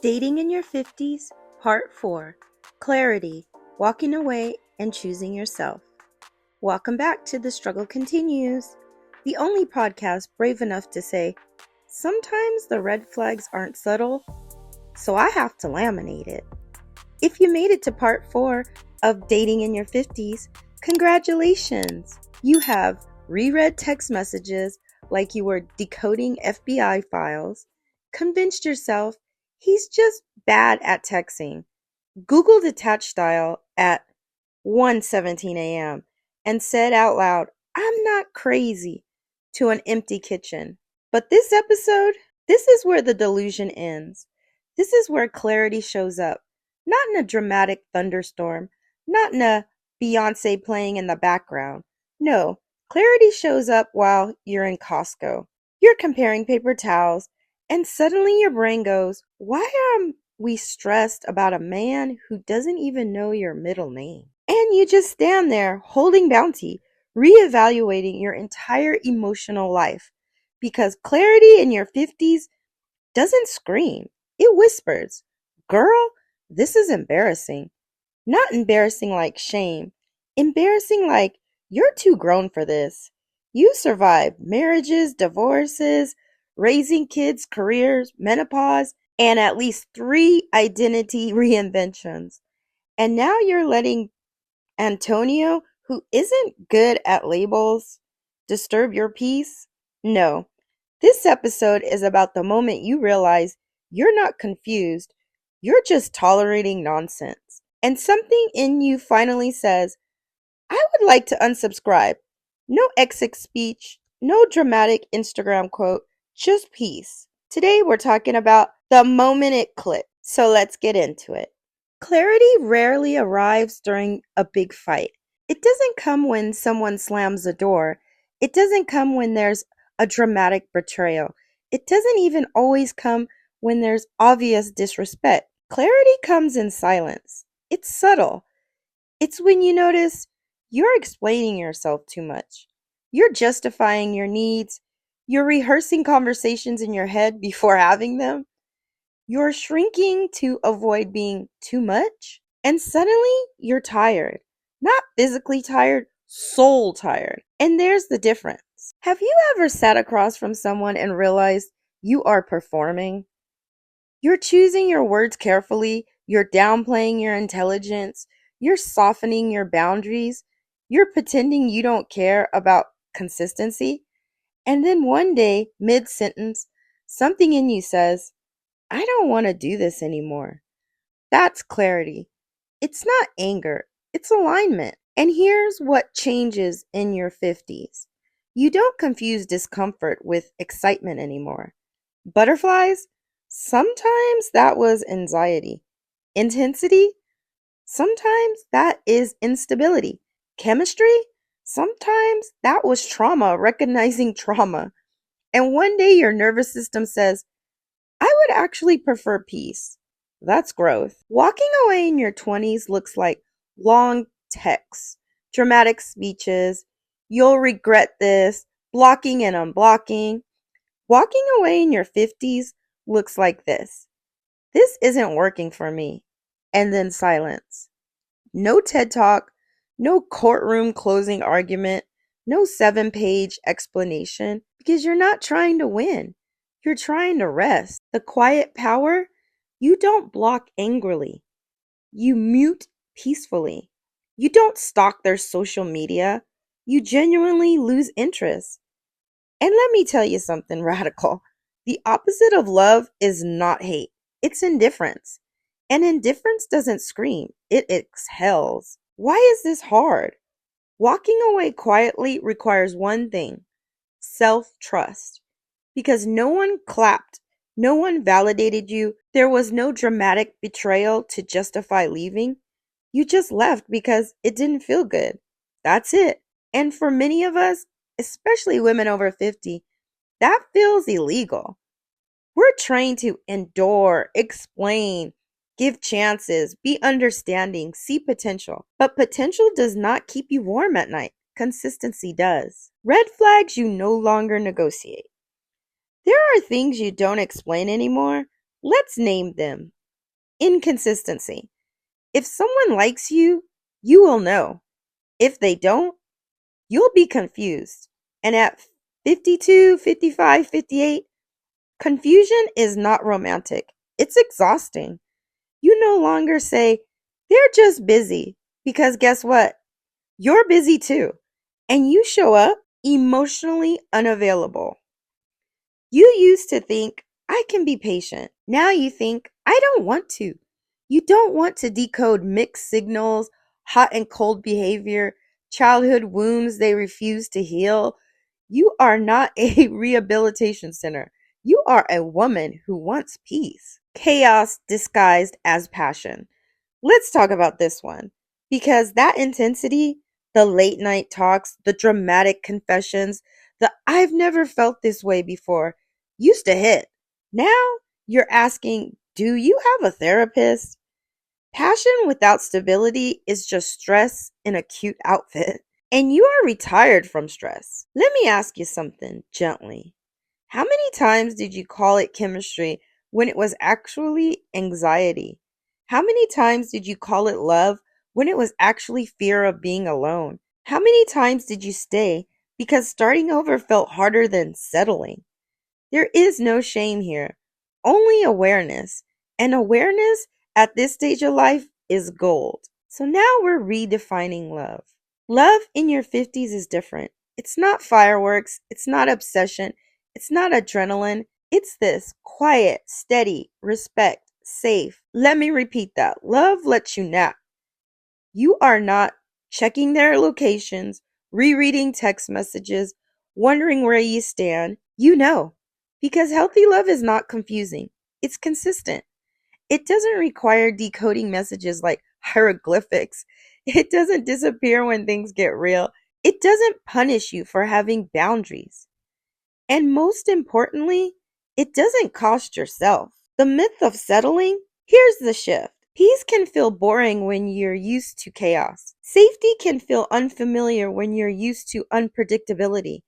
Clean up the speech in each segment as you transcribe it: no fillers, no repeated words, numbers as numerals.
Dating in Your 50s, Part 4, Clarity, Walking Away and Choosing Yourself. Welcome back to The Struggle Continues, the only podcast brave enough to say, sometimes the red flags aren't subtle, so I have to laminate it. If you made it to Part 4 of Dating in Your 50s, congratulations! You have reread text messages like you were decoding FBI files, convinced yourself he's just bad at texting, Googled attached style at 1:17 a.m. and said out loud, I'm not crazy, to an empty kitchen. But this episode, this is where the delusion ends. This is where clarity shows up. Not in a dramatic thunderstorm, not in a Beyonce playing in the background. No, clarity shows up while you're in Costco. You're comparing paper towels, and suddenly your brain goes, why are we stressed about a man who doesn't even know your middle name? And you just stand there holding bounty, reevaluating your entire emotional life. Because clarity in your 50s doesn't scream, it whispers, girl, this is embarrassing. Not embarrassing like shame, embarrassing like you're too grown for this. You survived marriages, divorces, raising kids, careers, menopause, and at least 3 identity reinventions. And now you're letting Antonio, who isn't good at labels, disturb your peace? No. This episode is about the moment you realize you're not confused, you're just tolerating nonsense. And something in you finally says, I would like to unsubscribe. No exit speech, no dramatic Instagram quote, just peace. Today we're talking about the moment it clicked. So let's get into it. Clarity rarely arrives during a big fight. It doesn't come when someone slams the door. It doesn't come when there's a dramatic betrayal. It doesn't even always come when there's obvious disrespect. Clarity comes in silence. It's subtle. It's when you notice you're explaining yourself too much. You're justifying your needs. You're rehearsing conversations in your head before having them. You're shrinking to avoid being too much. And suddenly you're tired. Not physically tired, soul tired. And there's the difference. Have you ever sat across from someone and realized you are performing? You're choosing your words carefully. You're downplaying your intelligence. You're softening your boundaries. You're pretending you don't care about consistency. And then one day, mid-sentence, something in you says, I don't want to do this anymore. That's clarity. It's not anger. It's alignment. And here's what changes in your 50s. You don't confuse discomfort with excitement anymore. Butterflies? Sometimes that was anxiety. Intensity? Sometimes that is instability. Chemistry? Sometimes that was trauma, recognizing trauma. And one day your nervous system says, I would actually prefer peace. That's growth. Walking away in your 20s looks like long texts, dramatic speeches, you'll regret this, blocking and unblocking. Walking away in your 50s looks like this. This isn't working for me. And then silence. No TED Talk, no courtroom closing argument, no 7-page explanation, because you're not trying to win. You're trying to rest. The quiet power, you don't block angrily. You mute peacefully. You don't stalk their social media. You genuinely lose interest. And let me tell you something radical. The opposite of love is not hate. It's indifference. And indifference doesn't scream. It exhales. Why is this hard? Walking away quietly requires one thing: self-trust. Because no one clapped, no one validated you, there was no dramatic betrayal to justify leaving. You just left because it didn't feel good. That's it. And for many of us, especially women over 50, that feels illegal. We're trained to endure, explain, give chances, be understanding, see potential. But potential does not keep you warm at night. Consistency does. Red flags you no longer negotiate. There are things you don't explain anymore, Let's name them. Inconsistency. If someone likes you, you will know. If they don't, you'll be confused. And at 52, 55, 58, confusion is not romantic. It's exhausting. You no longer say, they're just busy. Because guess what? You're busy too. And you show up emotionally unavailable. You used to think, I can be patient. Now you think, I don't want to. You don't want to decode mixed signals, hot and cold behavior, childhood wounds they refuse to heal. You are not a rehabilitation center. You are a woman who wants peace. Chaos disguised as passion. Let's talk about this one because that intensity, the late night talks, the dramatic confessions, the I've never felt this way before used to hit. Now you're asking, do you have a therapist? Passion without stability is just stress in a cute outfit. And you are retired from stress. Let me ask you something gently. How many times did you call it chemistry when it was actually anxiety? How many times did you call it love when it was actually fear of being alone? How many times did you stay because starting over felt harder than settling? There is no shame here, only awareness. And awareness at this stage of life is gold. So now we're redefining love. Love in your 50s is different. It's not fireworks, it's not obsession, it's not adrenaline. It's this quiet, steady, respect, safe. Let me repeat that. Love lets you nap. You are not checking their locations, rereading text messages, wondering where you stand. You know, because healthy love is not confusing. It's consistent. It doesn't require decoding messages like hieroglyphics. It doesn't disappear when things get real. It doesn't punish you for having boundaries. And most importantly, it doesn't cost yourself. The myth of settling? Here's the shift. Peace can feel boring when you're used to chaos. Safety can feel unfamiliar when you're used to unpredictability.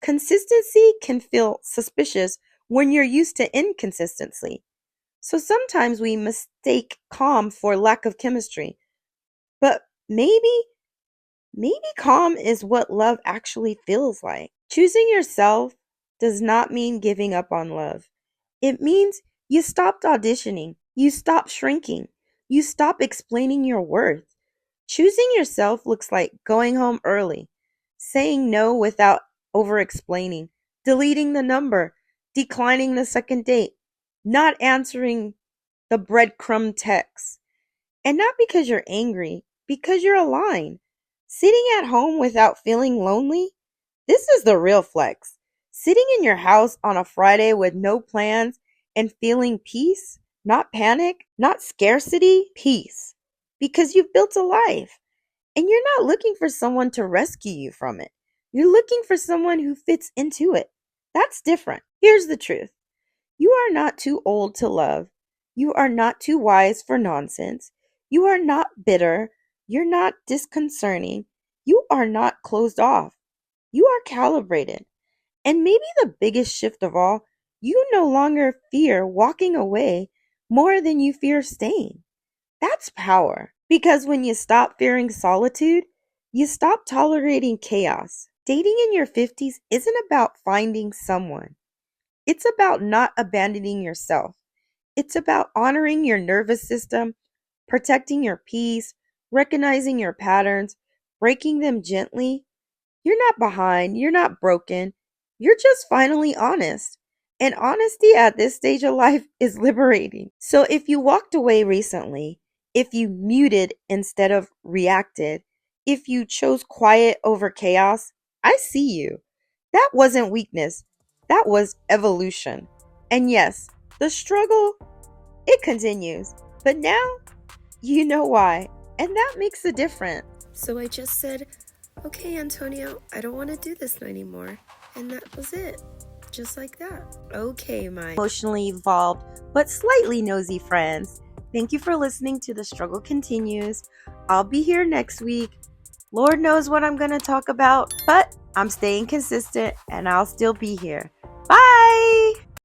Consistency can feel suspicious when you're used to inconsistency. So sometimes we mistake calm for lack of chemistry. But maybe calm is what love actually feels like. Choosing yourself does not mean giving up on love. It means you stopped auditioning, you stopped shrinking, you stopped explaining your worth. Choosing yourself looks like going home early, saying no without over explaining, deleting the number, declining the second date, not answering the breadcrumb text. And not because you're angry, because you're aligned. Sitting at home without feeling lonely? This is the real flex. Sitting in your house on a Friday with no plans and feeling peace, not panic, not scarcity, peace. Because you've built a life and you're not looking for someone to rescue you from it. You're looking for someone who fits into it. That's different. Here's the truth. You are not too old to love. You are not too wise for nonsense. You are not bitter. You're not disconcerting. You are not closed off. You are calibrated. And maybe the biggest shift of all, you no longer fear walking away more than you fear staying. That's power. Because when you stop fearing solitude, you stop tolerating chaos. Dating in your 50s isn't about finding someone. It's about not abandoning yourself. It's about honoring your nervous system, protecting your peace, recognizing your patterns, breaking them gently. You're not behind, you're not broken. You're just finally honest. And honesty at this stage of life is liberating. So if you walked away recently, if you muted instead of reacted, if you chose quiet over chaos, I see you. That wasn't weakness. That was evolution. And yes, the struggle, it continues. But now, you know why. And that makes a difference. So I just said, okay, Antonio, I don't want to do this anymore. And that was it. Just like that. Okay, my emotionally evolved but slightly nosy friends. Thank you for listening to The Struggle Continues. I'll be here next week. Lord knows what I'm going to talk about, but I'm staying consistent and I'll still be here. Bye!